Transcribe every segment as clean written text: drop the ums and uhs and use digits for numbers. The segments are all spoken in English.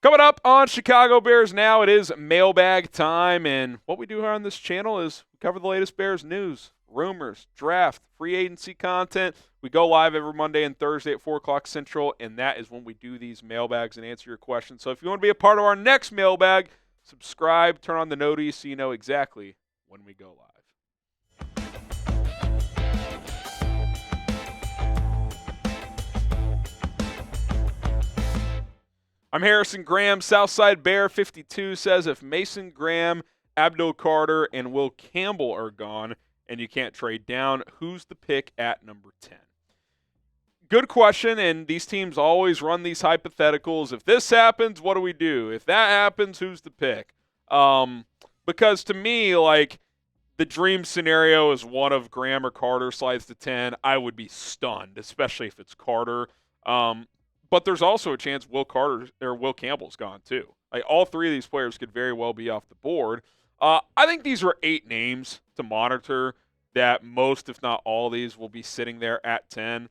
Coming up on Chicago Bears Now, it is mailbag time, and what we do here on this channel is we cover the latest Bears news, rumors, draft, free agency content. We go live every Monday and Thursday at 4 o'clock Central, and that is when we do these mailbags and answer your questions. So if you want to be a part of our next mailbag, subscribe, turn on the noties so you know exactly when we go live. I'm Harrison Graham. Southside Bear 52 says if Mason Graham, Abdul Carter, and Will Campbell are gone and you can't trade down, who's the pick at number 10? Good question, and these teams always run these hypotheticals. If this happens, what do we do? If that happens, who's the pick? Because to me, like, the dream scenario is one of Graham or Carter slides to 10. I would be stunned, especially if it's Carter. But there's also a chance Will Campbell's gone too. Like, all three of these players could very well be off the board. I think these are 8 names to monitor that most, if not all of these, will be sitting there at 10.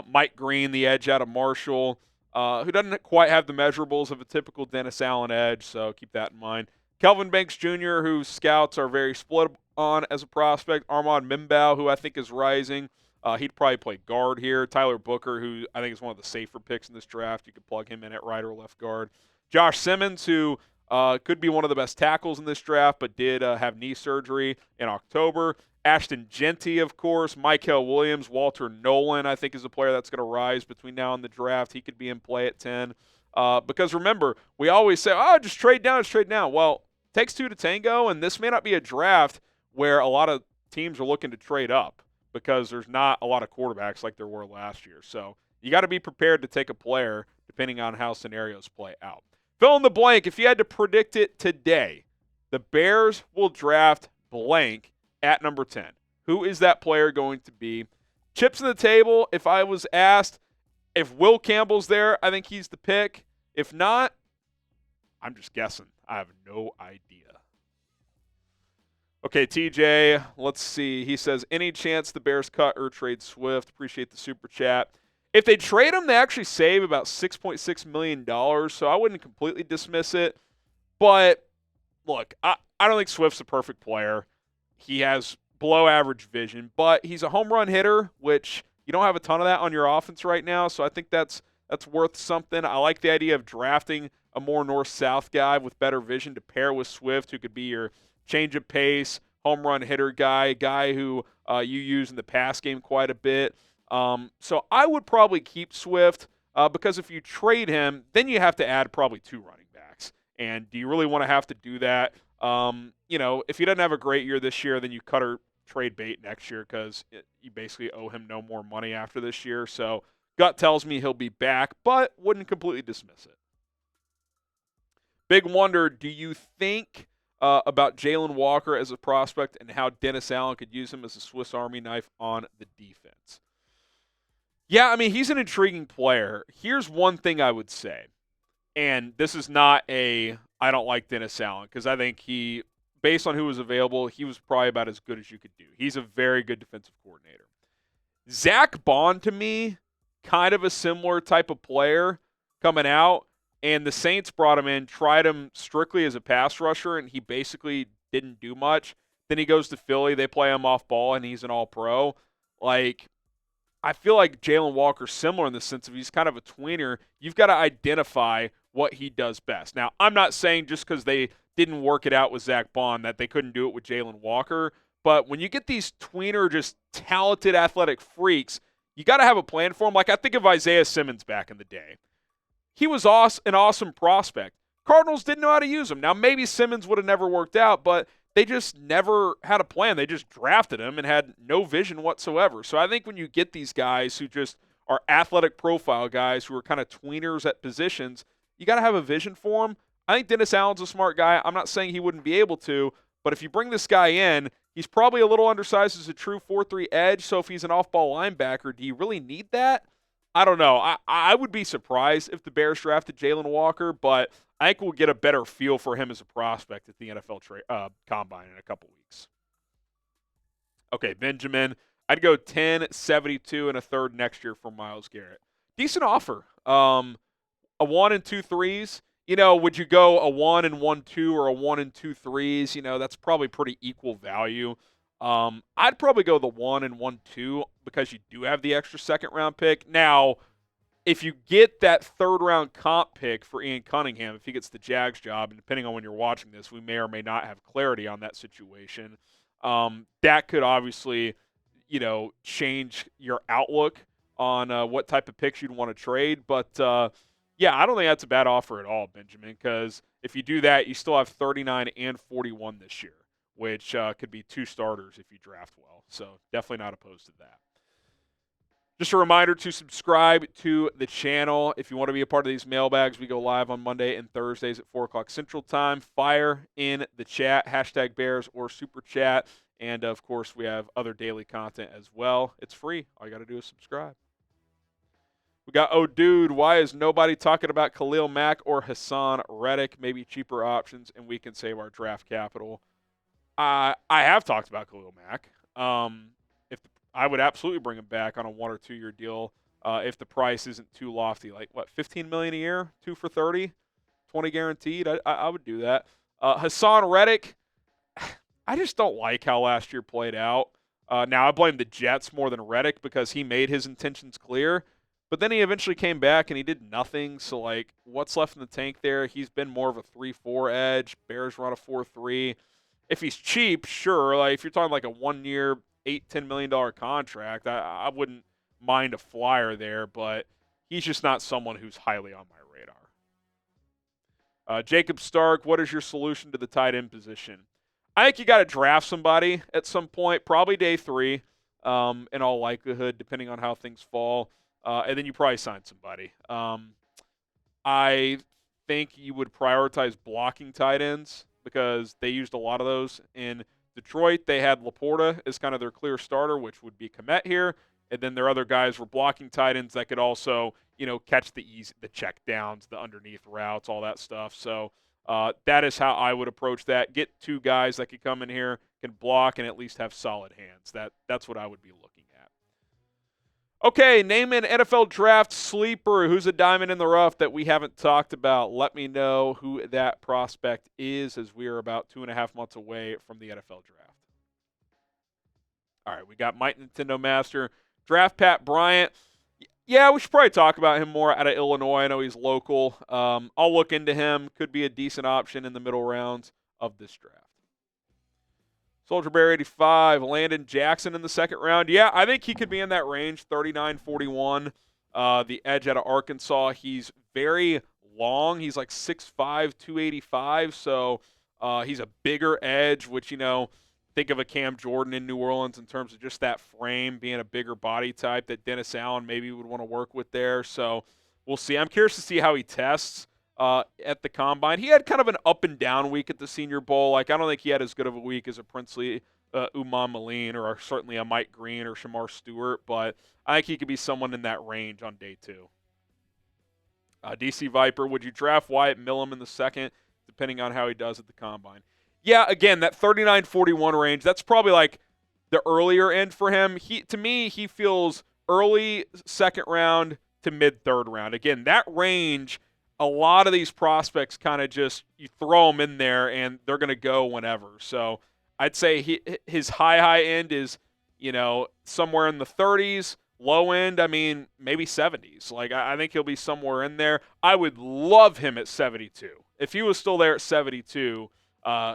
Mike Green, the edge out of Marshall, who doesn't quite have the measurables of a typical Dennis Allen edge, so keep that in mind. Kelvin Banks Jr., whose scouts are very split on as a prospect. Armand Mimbow, who I think is rising. He'd probably play guard here. Tyler Booker, who I think is one of the safer picks in this draft. You could plug him in at right or left guard. Josh Simmons, who could be one of the best tackles in this draft, but did have knee surgery in October. Ashton Genty, of course. Mykel Williams. Walter Nolan, I think, is a player that's going to rise between now and the draft. He could be in play at 10. Because remember, we always say, just trade down, just trade down. Well, it takes 2 to tango, and this may not be a draft where a lot of teams are looking to trade up, because there's not a lot of quarterbacks like there were last year. So you got to be prepared to take a player depending on how scenarios play out. Fill in the blank. If you had to predict it today, the Bears will draft blank at number 10. Who is that player going to be? Chips on the table, if I was asked if Will Campbell's there, I think he's the pick. If not, I'm just guessing. I have no idea. Okay, TJ, let's see. He says, any chance the Bears cut or trade Swift? Appreciate the super chat. If they trade him, they actually save about $6.6 million, so I wouldn't completely dismiss it. But, look, I don't think Swift's a perfect player. He has below-average vision, but he's a home run hitter, which you don't have a ton of that on your offense right now, so I think that's worth something. I like the idea of drafting a more north-south guy with better vision to pair with Swift, who could be your change of pace, home run hitter guy, a guy who you use in the pass game quite a bit. So I would probably keep Swift because if you trade him, then you have to add probably 2 running backs. And do you really want to have to do that? If he doesn't have a great year this year, then you cut or trade bait next year because you basically owe him no more money after this year. So gut tells me he'll be back, but wouldn't completely dismiss it. Big wonder, do you think about Jalon Walker as a prospect and how Dennis Allen could use him as a Swiss Army knife on the defense? Yeah, I mean, he's an intriguing player. Here's one thing I would say, and this is not I don't like Dennis Allen, because I think he, based on who was available, he was probably about as good as you could do. He's a very good defensive coordinator. Zach Bond, to me, kind of a similar type of player coming out. And the Saints brought him in, tried him strictly as a pass rusher, and he basically didn't do much. Then he goes to Philly. They play him off ball, and he's an all-pro. Like, I feel like Jalon Walker's similar in the sense of he's kind of a tweener. You've got to identify what he does best. Now, I'm not saying just because they didn't work it out with Zach Bond that they couldn't do it with Jalon Walker. But when you get these tweener, just talented athletic freaks, you got to have a plan for them. Like, I think of Isaiah Simmons back in the day. He was an awesome prospect. Cardinals didn't know how to use him. Now, maybe Simmons would have never worked out, but they just never had a plan. They just drafted him and had no vision whatsoever. So I think when you get these guys who just are athletic profile guys who are kind of tweeners at positions, you got to have a vision for them. I think Dennis Allen's a smart guy. I'm not saying he wouldn't be able to, but if you bring this guy in, he's probably a little undersized as a true 4-3 edge, so if he's an off-ball linebacker, do you really need that? I don't know. I would be surprised if the Bears drafted Jalon Walker, but I think we'll get a better feel for him as a prospect at the NFL Combine in a couple weeks. Okay, Benjamin. I'd go 10, 72, and a third next year for Myles Garrett. Decent offer. A 1 and 2 threes. would you go a 1 and 1-2 or a 1 and 2-3s? That's probably pretty equal value. I'd probably go the 1 and 1-2 because you do have the extra second round pick. Now, if you get that third round comp pick for Ian Cunningham, if he gets the Jags job, and depending on when you're watching this, we may or may not have clarity on that situation. That could obviously, change your outlook on what type of picks you'd want to trade. But yeah, I don't think that's a bad offer at all, Benjamin, because if you do that, you still have 39 and 41 this year, which could be 2 starters if you draft well. So definitely not opposed to that. Just a reminder to subscribe to the channel. If you want to be a part of these mailbags, we go live on Monday and Thursdays at 4 o'clock Central Time. Fire in the chat, #Bears or Super Chat. And, of course, we have other daily content as well. It's free. All you got to do is subscribe. We got, oh, dude, why is nobody talking about Khalil Mack or Haason Reddick? Maybe cheaper options, and we can save our draft capital. I have talked about Khalil Mack. I would absolutely bring him back on a 1 or 2 year deal if the price isn't too lofty. Like, what, $15 million a year, 2 for 30, 20 guaranteed? I would do that. Haason Reddick, I just don't like how last year played out. Now, I blame the Jets more than Reddick because he made his intentions clear. But then he eventually came back and he did nothing. So, like, what's left in the tank there? He's been more of a 3-4 edge. Bears run a 4-3. If he's cheap, sure. Like, if you're talking like a 1 year, $8-10 million contract, I wouldn't mind a flyer there, but he's just not someone who's highly on my radar. Jacob Stark, what is your solution to the tight end position? I think you got to draft somebody at some point, probably day 3, in all likelihood, depending on how things fall, and then you probably sign somebody. I think you would prioritize blocking tight ends because they used a lot of those in Detroit. They had Laporta as kind of their clear starter, which would be Kmet here. And then their other guys were blocking tight ends that could also, catch the check downs, the underneath routes, all that stuff. So that is how I would approach that. Get 2 guys that could come in here, can block, and at least have solid hands. That's what I would be looking at. Okay, name an NFL draft sleeper. Who's a diamond in the rough that we haven't talked about? Let me know who that prospect is, as we are about 2.5 months away from the NFL draft. All right, we got Mike Nintendo Master. Draft Pat Bryant. Yeah, we should probably talk about him more out of Illinois. I know he's local. I'll look into him. Could be a decent option in the middle rounds of this draft. Soldier Bear 85, Landon Jackson in the second round. Yeah, I think he could be in that range, 39-41. The edge out of Arkansas. He's very long. He's like 6'5", 285. So he's a bigger edge, which, think of a Cam Jordan in New Orleans in terms of just that frame, being a bigger body type that Dennis Allen maybe would want to work with there. So we'll see. I'm curious to see how he tests at the Combine. He had kind of an up-and-down week at the Senior Bowl. Like, I don't think he had as good of a week as a Princely Umar Maleen or certainly a Mike Green or Shamar Stewart, but I think he could be someone in that range on day 2. DC Viper, would you draft Wyatt Milum in the second, depending on how he does at the Combine? Yeah, again, that 39-41 range, that's probably like the earlier end for him. To me, he feels early second round to mid-third round. Again, that range, a lot of these prospects kind of just, you throw them in there and they're going to go whenever. So I'd say his high end is, somewhere in the 30s. Low end, maybe 70s. Like, I think he'll be somewhere in there. I would love him at 72. If he was still there at 72,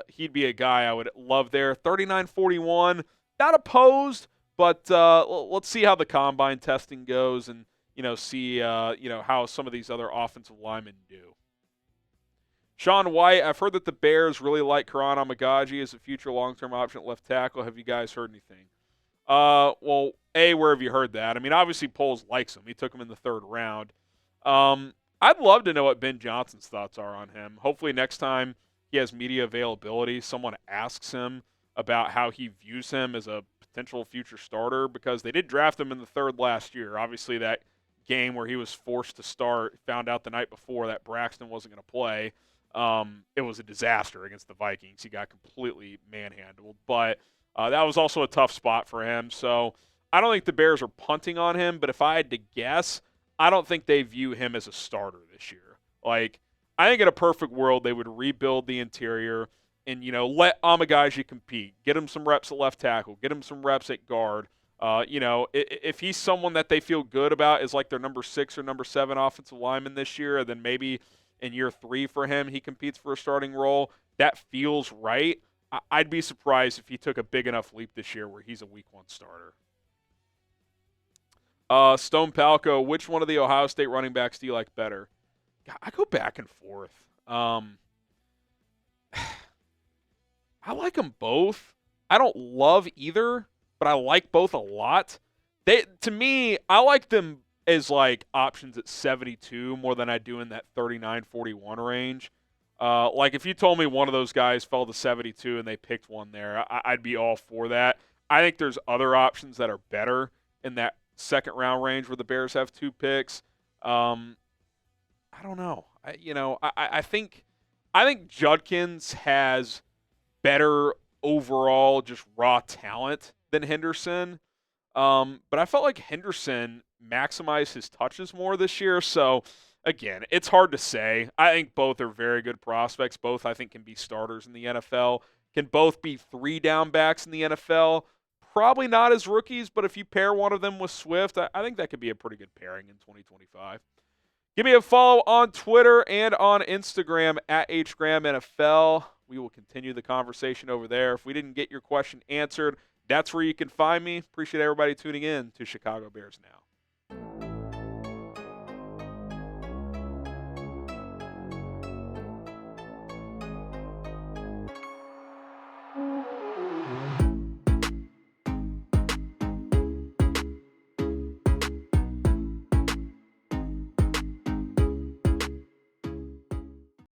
he'd be a guy I would love there. 39-41, not opposed, but let's see how the Combine testing goes and, see, how some of these other offensive linemen do. Sean White, I've heard that the Bears really like Kiran Amegadjie as a future long-term option at left tackle. Have you guys heard anything? Well, where have you heard that? Obviously Poles likes him. He took him in the 3rd round. I'd love to know what Ben Johnson's thoughts are on him. Hopefully next time he has media availability, someone asks him about how he views him as a potential future starter, because they did draft him in the 3rd last year. Obviously that game where he was forced to start, found out the night before that Braxton wasn't going to play. It was a disaster against the Vikings. He got completely manhandled. But that was also a tough spot for him. So I don't think the Bears are punting on him, but if I had to guess, I don't think they view him as a starter this year. Like, I think in a perfect world they would rebuild the interior and, let Amegadjie compete. Get him some reps at left tackle. Get him some reps at guard. If he's someone that they feel good about as like their number 6 or number 7 offensive lineman this year, then maybe in year 3 for him he competes for a starting role. That feels right. I'd be surprised if he took a big enough leap this year where he's a week 1 starter. Stone Palco, which one of the Ohio State running backs do you like better? I go back and forth. I like them both. I don't love either, but I like both a lot. To me, I like them as like options at 72 more than I do in that 39-41 range. Like if you told me one of those guys fell to 72 and they picked one there, I'd be all for that. I think there's other options that are better in that second round range where the Bears have 2 picks. I don't know. I think Judkins has better overall just raw talent than Henderson. But I felt like Henderson maximized his touches more this year. So, again, it's hard to say. I think both are very good prospects. Both, I think, can be starters in the NFL. Can both be 3 down backs in the NFL. Probably not as rookies, but if you pair one of them with Swift, I think that could be a pretty good pairing in 2025. Give me a follow on Twitter and on Instagram at HGramNFL. We will continue the conversation over there. If we didn't get your question answered, that's where you can find me. Appreciate everybody tuning in to Chicago Bears Now.